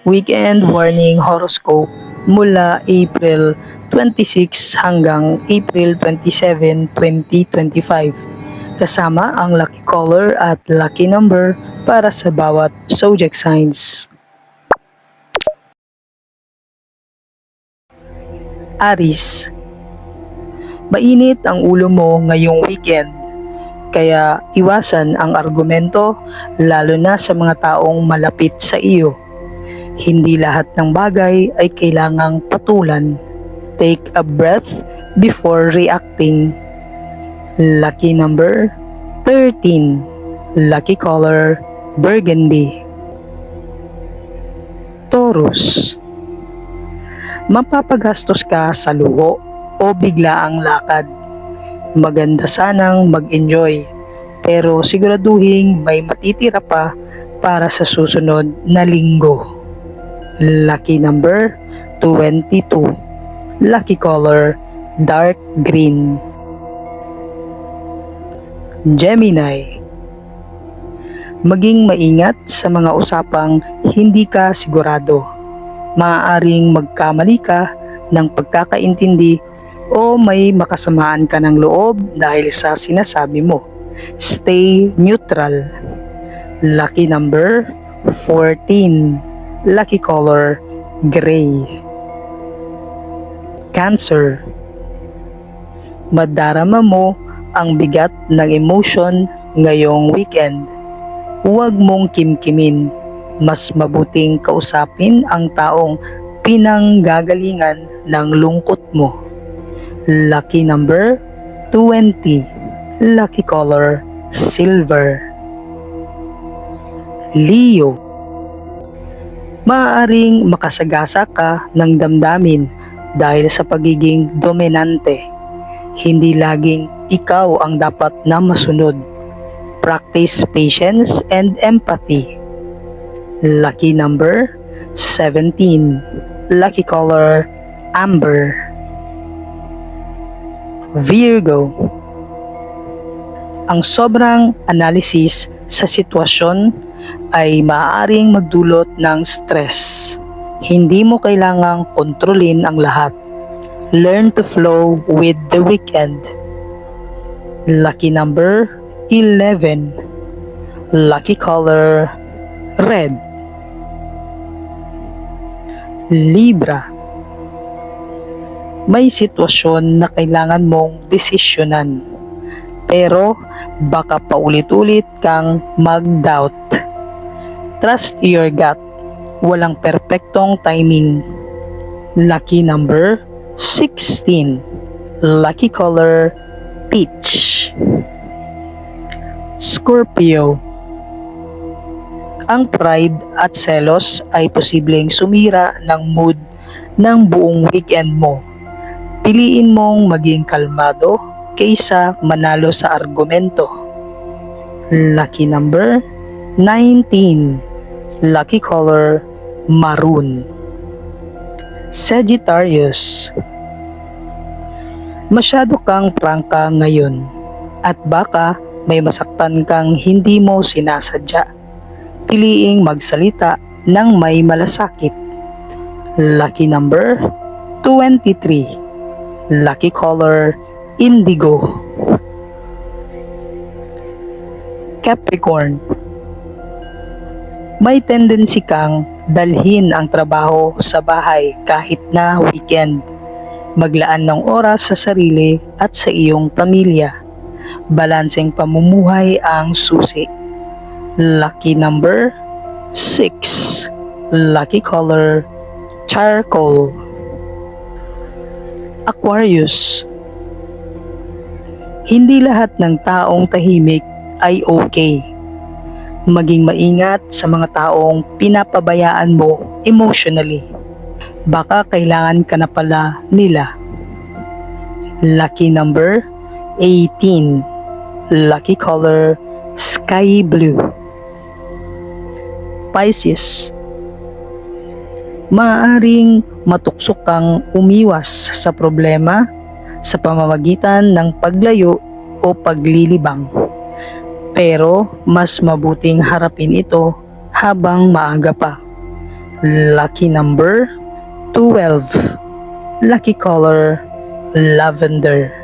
Weekend Warning Horoscope mula April 26 hanggang April 27, 2025. Kasama ang lucky color at lucky number para sa bawat zodiac signs. Aries, mainit ang ulo mo ngayong weekend, kaya iwasan ang argumento lalo na sa mga taong malapit sa iyo. Hindi lahat ng bagay ay kailangang patulan. Take a breath before reacting. Lucky number 13. Lucky color burgundy. Taurus, mapapagastos ka sa luho o biglaang lakad. Maganda sanang mag-enjoy, pero siguraduhin may matitira pa para sa susunod na linggo. Lucky number 22. Lucky color dark green. Gemini, maging maingat sa mga usapang hindi ka sigurado. Maaaring magkamali ka ng pagkakaintindi o may makasamaan ka ng loob dahil sa sinasabi mo. Stay neutral. Lucky number 14. Lucky color gray. Cancer, madarama mo ang bigat ng emotion ngayong weekend. Huwag mong kimkimin. Mas mabuting kausapin ang taong pinanggagalingan ng lungkot mo. Lucky number 20. Lucky color silver. Leo, maaaring makasagasa ka ng damdamin dahil sa pagiging dominante. Hindi laging ikaw ang dapat na masunod. Practice patience and empathy. Lucky number 17. Lucky color amber. Virgo, ang sobrang analysis sa sitwasyon ay maaaring magdulot ng stress. Hindi mo kailangang kontrolin ang lahat. Learn to flow with the weekend. Lucky number 11. Lucky color red. Libra, may sitwasyon na kailangan mong desisyonan, pero baka paulit-ulit kang mag-doubt. Trust your gut. Walang perpektong timing. Lucky number 16. Lucky color peach. Scorpio, ang pride at selos ay posibleng sumira ng mood ng buong weekend mo. Piliin mong maging kalmado kaysa manalo sa argumento. Lucky number 19. Lucky color maroon. Sagittarius, masyado kang prangka ngayon at baka may masaktan kang hindi mo sinasadya. Piliing magsalita ng may malasakit. Lucky number 23. Lucky color indigo. Capricorn, may tendency kang dalhin ang trabaho sa bahay kahit na weekend. Maglaan ng oras sa sarili at sa iyong pamilya. Balanseng pamumuhay ang susi. Lucky number 6. Lucky color charcoal. Aquarius, hindi lahat ng taong tahimik ay okay. Maging maingat sa mga taong pinapabayaan mo emotionally. Baka kailangan ka na pala nila. Lucky number 18. Lucky color sky blue. Pisces, maaaring matuksok kang umiwas sa problema sa pamamagitan ng paglayo o paglilibang. Pero mas mabuting harapin ito habang maaga pa. Lucky number 12. Lucky color lavender.